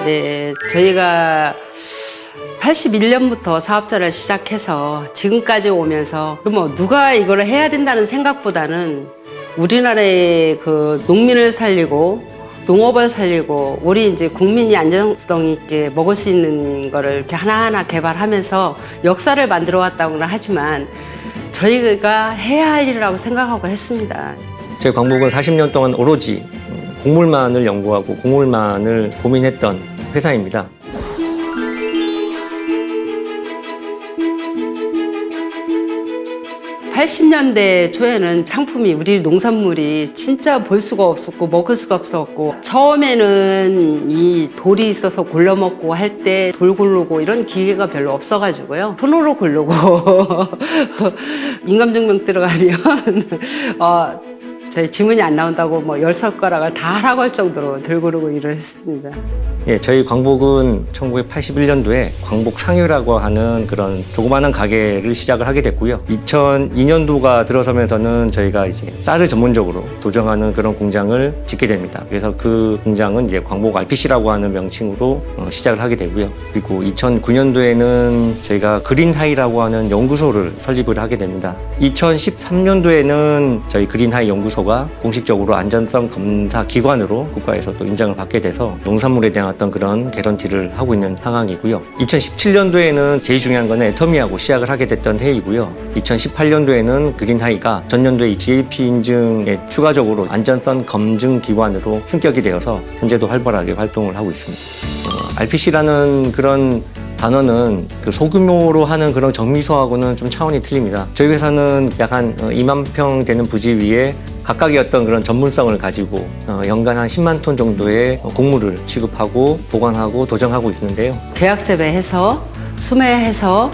네, 저희가 81년부터 사업자를 시작해서 지금까지 오면서 뭐 누가 이걸 해야 된다는 생각보다는 우리나라의 그 농민을 살리고 농업을 살리고 우리 이제 국민이 안정성 있게 먹을 수 있는 거를 이렇게 하나하나 개발하면서 역사를 만들어 왔다고는 하지만 저희가 해야 할 일이라고 생각하고 했습니다. 저희 광복은 40년 동안 오로지 곡물만을 연구하고 곡물만을 고민했던 회사입니다. 80년대 초에는 상품이 우리 농산물이 진짜 볼 수가 없었고 먹을 수가 없었고 처음에는 이 돌이 있어서 골라 먹고 할 때 돌 고르고 이런 기계가 별로 없어가지고요. 손으로 고르고 인감증명 들어가면 저희 지문이 안 나온다고 뭐 10손가락을 다 하라고 할 정도로 들 고르고 일을 했습니다. 예, 저희 광복은 1981년도에 광복 상유라고 하는 그런 조그마한 가게를 시작을 하게 됐고요. 2002년도가 들어서면서는 저희가 이제 쌀을 전문적으로 도정하는 그런 공장을 짓게 됩니다. 그래서 그 공장은 이제 광복 RPC라고 하는 명칭으로 시작을 하게 되고요. 그리고 2009년도에는 저희가 그린하이라고 하는 연구소를 설립을 하게 됩니다. 2013년도에는 저희 그린하이 연구소가 공식적으로 안전성 검사 기관으로 국가에서 또 인정을 받게 돼서 농산물에 대한 어떤 그런 개런티를 하고 있는 상황이고요. 2017년도에는 제일 중요한 건 애터미하고 시작을 하게 됐던 해이고요. 2018년도에는 그린하이가 전년도에 GAP 인증에 추가적으로 안전성 검증 기관으로 승격이 되어서 현재도 활발하게 활동을 하고 있습니다. RPC라는 그런 단어는 그 소규모로 하는 그런 정미소하고는 좀 차원이 틀립니다. 저희 회사는 약 한 2만 평 되는 부지 위에 각각의 어떤 그런 전문성을 가지고 연간 한 10만 톤 정도의 곡물을 취급하고 보관하고 도정하고 있는데요. 대학 재배해서 수매해서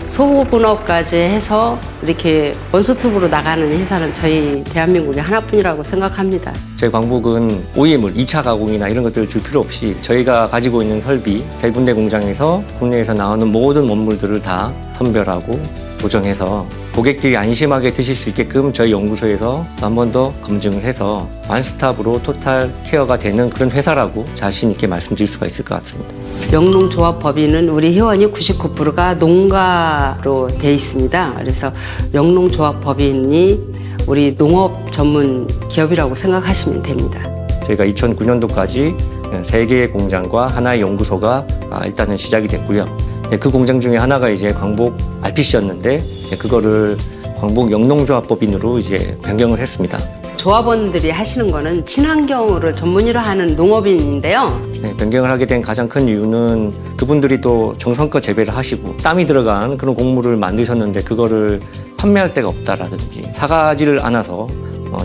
소분업까지 해서 이렇게 원스톱으로 나가는 회사는 저희 대한민국에 하나뿐이라고 생각합니다. 저희 광복은 OEM을 2차 가공이나 이런 것들을 줄 필요 없이 저희가 가지고 있는 설비 3군데 공장에서 국내에서 나오는 모든 원물들을 다 선별하고 도정해서 고객들이 안심하게 드실 수 있게끔 저희 연구소에서 한 번 더 검증을 해서 원스톱으로 토탈 케어가 되는 그런 회사라고 자신 있게 말씀드릴 수가 있을 것 같습니다. 영농조합법인은 우리 회원이 99%가 농가로 돼 있습니다. 그래서 영농조합법인이 우리 농업 전문 기업이라고 생각하시면 됩니다. 저희가 2009년도까지 3개의 공장과 하나의 연구소가 일단은 시작이 됐고요. 그 공장 중에 하나가 이제 광복 RPC였는데 그거를 광복 영농조합법인으로 이제 변경을 했습니다. 조합원들이 하시는 거는 친환경을 전문으로 하는 농업인인데요. 변경을 하게 된 가장 큰 이유는 그분들이 또 정성껏 재배를 하시고 땀이 들어간 그런 곡물을 만드셨는데 그거를 판매할 데가 없다라든지 사가지를 않아서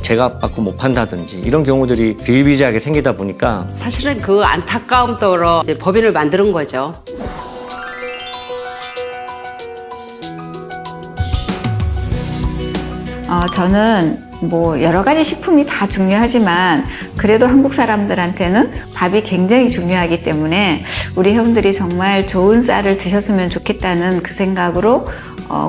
제값 받고 못 판다든지 이런 경우들이 비일비재하게 생기다 보니까 사실은 그 안타까움 때문에 이제 법인을 만드는 거죠. 저는 뭐 여러 가지 식품이 다 중요하지만 그래도 한국 사람들한테는 밥이 굉장히 중요하기 때문에 우리 회원들이 정말 좋은 쌀을 드셨으면 좋겠다는 그 생각으로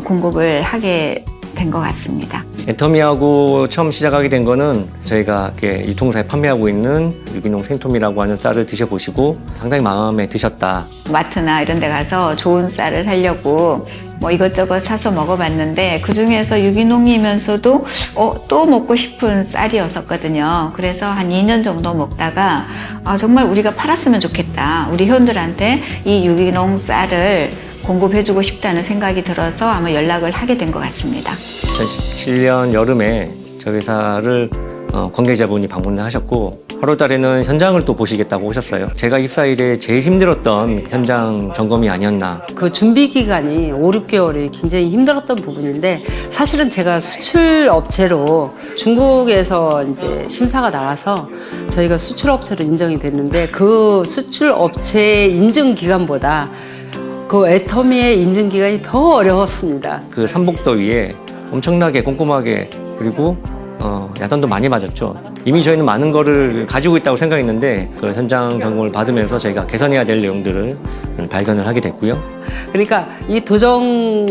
공급을 하게 된 것 같습니다. 애터미하고 처음 시작하게 된 거는 저희가 유통사에 판매하고 있는 유기농 생토미라고 하는 쌀을 드셔보시고 상당히 마음에 드셨다. 마트나 이런 데 가서 좋은 쌀을 사려고 뭐 이것저것 사서 먹어봤는데 그중에서 유기농이면서도 또 먹고 싶은 쌀이었었거든요. 그래서 한 2년 정도 먹다가 정말 우리가 팔았으면 좋겠다. 우리 회원들한테 이 유기농 쌀을 공급해주고 싶다는 생각이 들어서 아마 연락을 하게 된 것 같습니다. 2017년 여름에 저희 회사를 관계자분이 방문을 하셨고 8월 달에는 현장을 또 보시겠다고 오셨어요. 제가 입사 이래 제일 힘들었던 현장 점검이 아니었나. 그 준비 기간이 5, 6개월이 굉장히 힘들었던 부분인데 사실은 제가 수출 업체로 중국에서 이제 심사가 나와서 저희가 수출 업체로 인정이 됐는데 그 수출 업체의 인증 기간보다 그 애터미의 인증 기간이 더 어려웠습니다. 그 삼복더위에 엄청나게 꼼꼼하게 그리고 야단도 많이 맞았죠. 이미 저희는 많은 거를 가지고 있다고 생각했는데 그 현장 점검을 받으면서 저희가 개선해야 될 내용들을 발견을 하게 됐고요. 그러니까 이 도정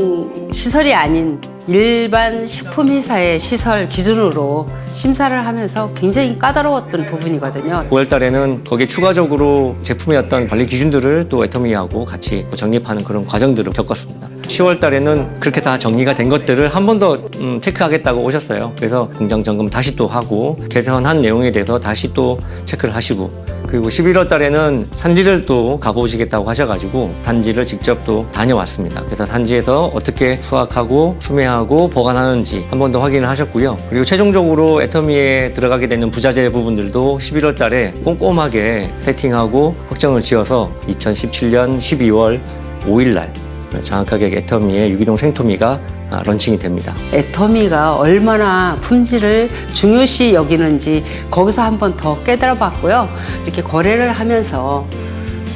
시설이 아닌 일반 식품회사의 시설 기준으로 심사를 하면서 굉장히 까다로웠던 부분이거든요. 9월 달에는 거기에 추가적으로 제품의 어떤 관리 기준들을 또 애터미하고 같이 정립하는 그런 과정들을 겪었습니다. 10월 달에는 그렇게 다 정리가 된 것들을 한 번 더 체크하겠다고 오셨어요. 그래서 공정 점검 다시 또 하고 개선한 내용에 대해서 다시 또 체크를 하시고, 그리고 11월 달에는 산지를 또 가보시겠다고 하셔가지고 단지를 직접 또 다녀왔습니다. 그래서 산지에서 어떻게 수확하고 수매하고 보관하는지 한 번 더 확인을 하셨고요. 그리고 최종적으로 애터미에 들어가게 되는 부자재 부분들도 11월 달에 꼼꼼하게 세팅하고 확정을 지어서 2017년 12월 5일 날 정확하게 애터미의 유기농 생토미가 런칭이 됩니다. 애터미가 얼마나 품질을 중요시 여기는지 거기서 한 번 더 깨달아 봤고요. 이렇게 거래를 하면서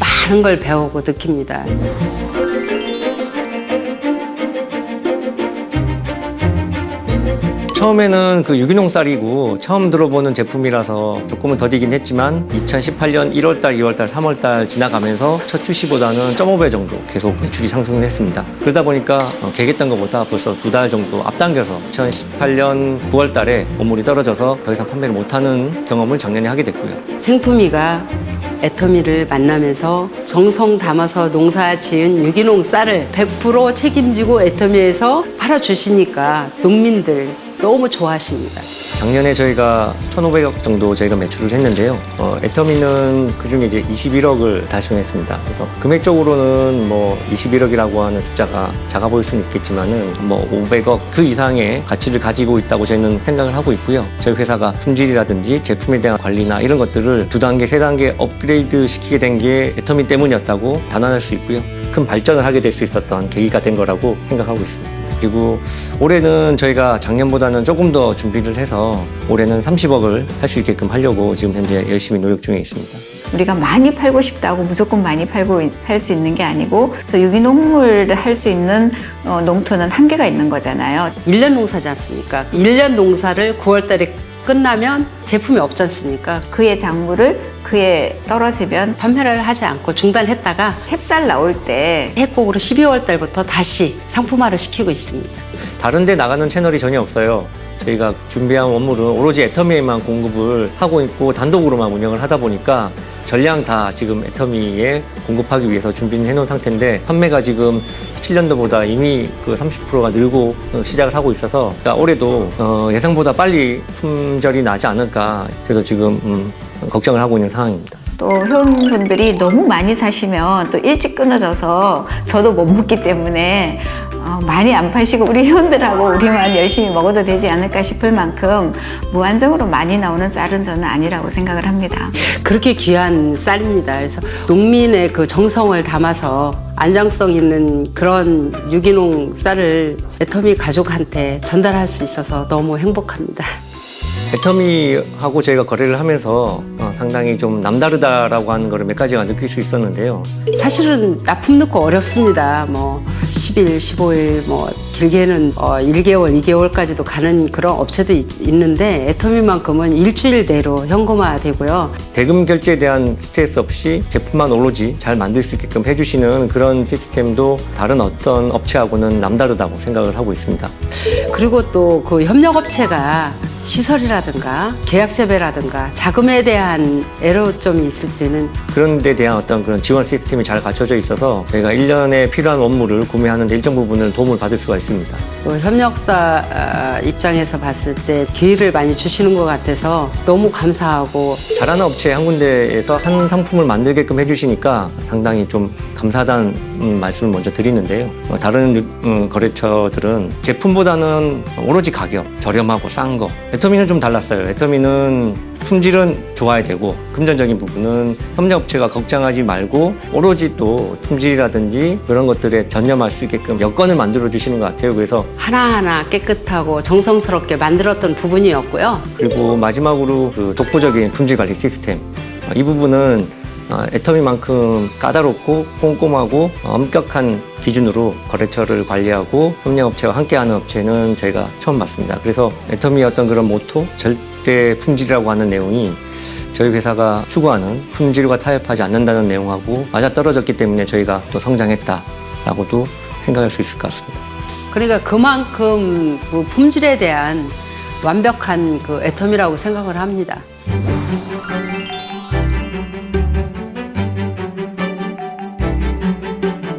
많은 걸 배우고 느낍니다. 처음에는 그 유기농 쌀이고 처음 들어보는 제품이라서 조금은 더디긴 했지만 2018년 1월달, 2월달, 3월달 지나가면서 첫 출시보다는 0.5배 정도 계속 매출이 상승을 했습니다. 그러다 보니까 계획했던 것보다 벌써 2달 정도 앞당겨서 2018년 9월달에 원물이 떨어져서 더 이상 판매를 못하는 경험을 작년에 하게 됐고요. 생토미가 애터미를 만나면서 정성 담아서 농사 지은 유기농 쌀을 100% 책임지고 애터미에서 팔아주시니까 농민들 너무 좋아하십니다. 작년에 저희가 1,500억 정도 저희가 매출을 했는데요. 애터미는 그중에 이제 21억을 달성했습니다. 그래서 금액적으로는 뭐 21억이라고 하는 숫자가 작아 보일 수는 있겠지만은 뭐 500억 그 이상의 가치를 가지고 있다고 저희는 생각을 하고 있고요. 저희 회사가 품질이라든지 제품에 대한 관리나 이런 것들을 2단계, 3단계 업그레이드 시키게 된 게 애터미 때문이었다고 단언할 수 있고요. 큰 발전을 하게 될 수 있었던 계기가 된 거라고 생각하고 있습니다. 그리고 올해는 저희가 작년보다는 조금 더 준비를 해서 올해는 30억을 할 수 있게끔 하려고 지금 현재 열심히 노력 중에 있습니다. 우리가 많이 팔고 싶다고 무조건 많이 팔고 할 수 있는 게 아니고, 그래서 유기농물을 할 수 있는 농토는 한계가 있는 거잖아요. 1년 농사지 않습니까? 1년 농사를 9월 달에 끝나면 제품이 없지 않습니까? 그의 작물을 그에 떨어지면 판매를 하지 않고 중단했다가 햅쌀 나올 때 해곡으로 12월 달부터 다시 상품화를 시키고 있습니다. 다른 데 나가는 채널이 전혀 없어요. 저희가 준비한 원물은 오로지 애터미에만 공급을 하고 있고 단독으로만 운영을 하다 보니까 전량 다 지금 애터미에 공급하기 위해서 준비는 해놓은 상태인데, 판매가 지금 17년도보다 이미 그 30%가 늘고 시작을 하고 있어서 올해도 예상보다 빨리 품절이 나지 않을까, 그래서 지금 걱정을 하고 있는 상황입니다. 또 회원분들이 너무 많이 사시면 또 일찍 끊어져서 저도 못 먹기 때문에 많이 안 파시고 우리 회원들하고 우리만 열심히 먹어도 되지 않을까 싶을 만큼 무한정으로 많이 나오는 쌀은 저는 아니라고 생각을 합니다. 그렇게 귀한 쌀입니다. 그래서 농민의 그 정성을 담아서 안정성 있는 그런 유기농 쌀을 애터미 가족한테 전달할 수 있어서 너무 행복합니다. 애터미하고 저희가 거래를 하면서 상당히 좀 남다르다라고 하는 거를 몇 가지가 느낄 수 있었는데요. 사실은 납품 넣고 어렵습니다. 뭐 10일, 15일, 뭐 길게는 1개월, 2개월까지도 가는 그런 업체도 있는데 애터미만큼은 일주일 내로 현금화되고요. 대금 결제에 대한 스트레스 없이 제품만 오로지 잘 만들 수 있게끔 해주시는 그런 시스템도 다른 어떤 업체하고는 남다르다고 생각을 하고 있습니다. 그리고 또 그 협력업체가 시설이라든가 계약 재배라든가 자금에 대한 애로점이 있을 때는 그런 데 대한 어떤 그런 지원 시스템이 잘 갖춰져 있어서 저희가 1년에 필요한 원물을 구매하는 데 일정 부분을 도움을 받을 수가 있습니다. 또 협력사 입장에서 봤을 때 기회를 많이 주시는 것 같아서 너무 감사하고, 잘하는 업체 한 군데에서 한 상품을 만들게끔 해주시니까 상당히 좀 감사하다는 말씀을 먼저 드리는데요. 다른 거래처들은 제품보다는 오로지 가격, 저렴하고 싼 거. 애터미는 좀 달랐어요. 애터미는 품질은 좋아야 되고 금전적인 부분은 협력업체가 걱정하지 말고 오로지 또 품질이라든지 그런 것들에 전념할 수 있게끔 여건을 만들어 주시는 것 같아요. 그래서 하나하나 깨끗하고 정성스럽게 만들었던 부분이었고요. 그리고 마지막으로 그 독보적인 품질 관리 시스템, 이 부분은 애터미만큼 까다롭고 꼼꼼하고 엄격한 기준으로 거래처를 관리하고 협력업체와 함께하는 업체는 저희가 처음 봤습니다. 그래서 애터미의 어떤 그런 모토, 절대 품질이라고 하는 내용이 저희 회사가 추구하는 품질과 타협하지 않는다는 내용하고 맞아떨어졌기 때문에 저희가 또 성장했다라고도 생각할 수 있을 것 같습니다. 그러니까 그만큼 그 품질에 대한 완벽한 그 애텀이라고 생각을 합니다.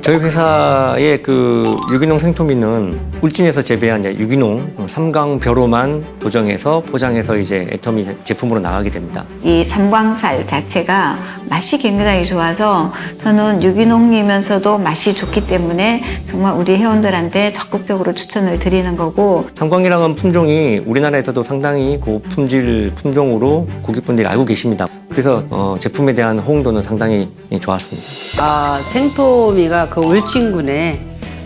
저희 회사의 그 유기농 생토미는 울진에서 재배한 이제 유기농 삼광벼로만 도정해서 포장해서 이제 애터미 제품으로 나가게 됩니다. 이 삼광살 자체가 맛이 굉장히 좋아서 저는 유기농이면서도 맛이 좋기 때문에 정말 우리 회원들한테 적극적으로 추천을 드리는 거고, 삼광이라는 품종이 우리나라에서도 상당히 고품질 품종으로 고객분들이 알고 계십니다. 그래서 제품에 대한 호응도는 상당히 좋았습니다. 생토미가 그 울진군의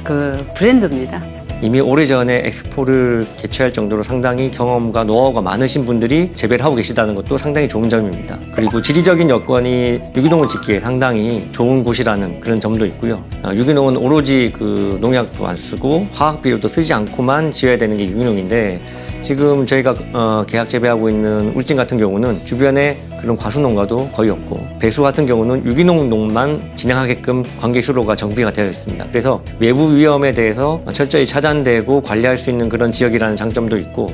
그 브랜드입니다. 이미 오래전에 엑스포를 개최할 정도로 상당히 경험과 노하우가 많으신 분들이 재배를 하고 계시다는 것도 상당히 좋은 점입니다. 그리고 지리적인 여건이 유기농을 짓기에 상당히 좋은 곳이라는 그런 점도 있고요. 유기농은 오로지 그 농약도 안 쓰고 화학 비료도 쓰지 않고만 지어야 되는 게 유기농인데, 지금 저희가 계약 재배하고 있는 울진 같은 경우는 주변에 그런 과수농가도 거의 없고, 배수 같은 경우는 유기농 농만 진행하게끔 관계수로가 정비가 되어 있습니다. 그래서 외부 위험에 대해서 철저히 차단되고 관리할 수 있는 그런 지역이라는 장점도 있고,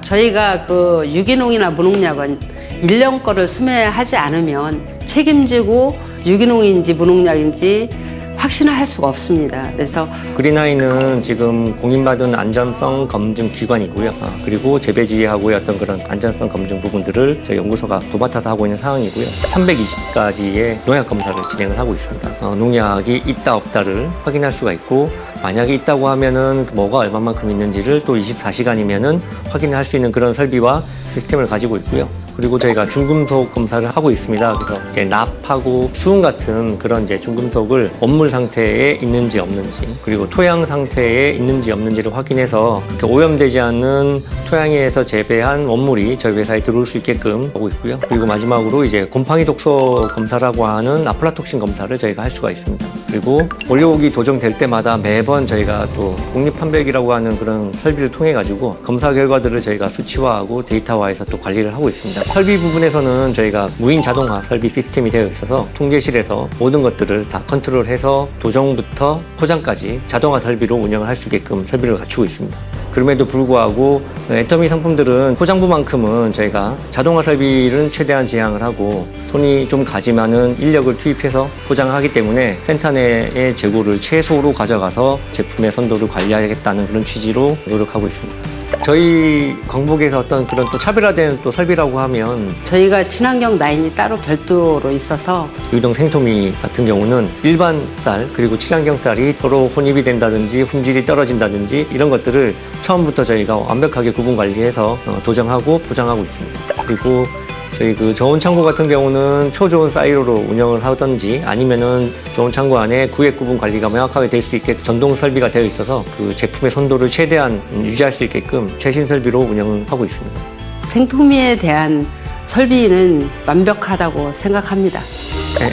저희가 그 유기농이나 무농약은 일년 거를 수매하지 않으면 책임지고 유기농인지 무농약인지 확신을 할 수가 없습니다. 그래서 그린하이는 지금 공인받은 안전성 검증 기관이고요. 그리고 재배지하고의 어떤 그런 안전성 검증 부분들을 저희 연구소가 도맡아서 하고 있는 상황이고요. 320가지의 농약 검사를 진행을 하고 있습니다. 농약이 있다 없다를 확인할 수가 있고, 만약에 있다고 하면은 뭐가 얼마만큼 있는지를 또 24시간이면은 확인할 수 있는 그런 설비와 시스템을 가지고 있고요. 그리고 저희가 중금속 검사를 하고 있습니다. 그래서 이제 납하고 수은 같은 그런 이제 중금속을 원물 상태에 있는지 없는지, 그리고 토양 상태에 있는지 없는지를 확인해서 이렇게 오염되지 않는 토양에서 재배한 원물이 저희 회사에 들어올 수 있게끔 하고 있고요. 그리고 마지막으로 이제 곰팡이 독소 검사라고 하는 아플라톡신 검사를 저희가 할 수가 있습니다. 그리고 원료옥이 도정될 때마다 매번 저희가 또 독립판별기라고 하는 그런 설비를 통해 가지고 검사 결과들을 저희가 수치화하고 데이터화해서 또 관리를 하고 있습니다. 설비 부분에서는 저희가 무인 자동화 설비 시스템이 되어 있어서 통제실에서 모든 것들을 다 컨트롤해서 도정부터 포장까지 자동화 설비로 운영을 할 수 있게끔 설비를 갖추고 있습니다. 그럼에도 불구하고 애터미 상품들은 포장부만큼은 저희가 자동화 설비는 최대한 지향을 하고, 손이 좀 가지만은 인력을 투입해서 포장을 하기 때문에 센터 내의 재고를 최소로 가져가서 제품의 선도를 관리하겠다는 그런 취지로 노력하고 있습니다. 저희 광복에서 어떤 그런 또 차별화된 또 설비라고 하면, 저희가 친환경 라인이 따로 별도로 있어서 유기농 생토미 같은 경우는 일반 쌀 그리고 친환경 쌀이 서로 혼입이 된다든지 품질이 떨어진다든지 이런 것들을 처음부터 저희가 완벽하게 구분 관리해서 도정하고 포장하고 있습니다. 그리고 저희 그 저온 창고 같은 경우는 초저온 사이로로 운영을 하든지, 아니면은 저온 창고 안에 구획 구분 관리가 명확하게 될 수 있게 전동 설비가 되어 있어서 그 제품의 선도를 최대한 유지할 수 있게끔 최신 설비로 운영을 하고 있습니다. 생토미에 대한 설비는 완벽하다고 생각합니다.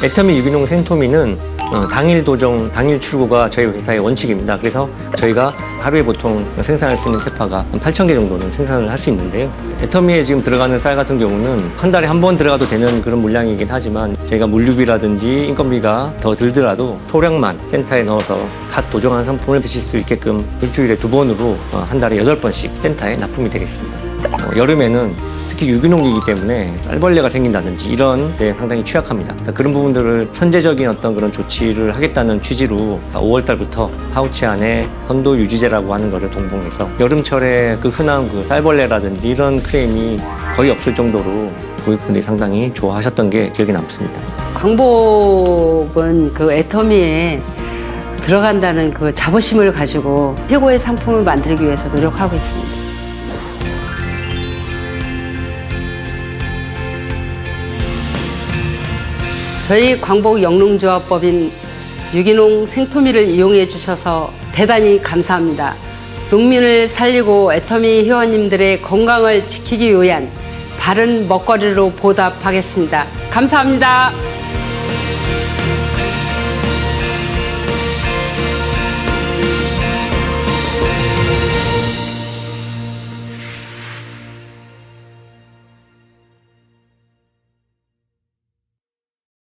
애터미 유기농 생토미는 당일 도정, 당일 출고가 저희 회사의 원칙입니다. 그래서 저희가 하루에 보통 생산할 수 있는 캐파가 8,000개 정도는 생산을 할 수 있는데요. 애터미에 지금 들어가는 쌀 같은 경우는 한 달에 한 번 들어가도 되는 그런 물량이긴 하지만, 저희가 물류비라든지 인건비가 더 들더라도 소량만 센터에 넣어서 갓 도정한 상품을 드실 수 있게끔 일주일에 2번으로 한 달에 8번씩 센터에 납품이 되겠습니다. 여름에는 특히 유기농이기 때문에 쌀벌레가 생긴다든지 이런 데 상당히 취약합니다. 그런 부분들을 선제적인 어떤 그런 조치를 하겠다는 취지로 5월 달부터 파우치 안에 선도 유지제라고 하는 것을 동봉해서 여름철에 그 흔한 그 쌀벌레라든지 이런 크레임이 거의 없을 정도로 고객분들이 상당히 좋아하셨던 게 기억에 남습니다. 광복은 그 애터미에 들어간다는 그 자부심을 가지고 최고의 상품을 만들기 위해서 노력하고 있습니다. 저희 광복 영농조합법인 유기농 생토미를 이용해 주셔서 대단히 감사합니다. 농민을 살리고 애터미 회원님들의 건강을 지키기 위한 바른 먹거리로 보답하겠습니다. 감사합니다.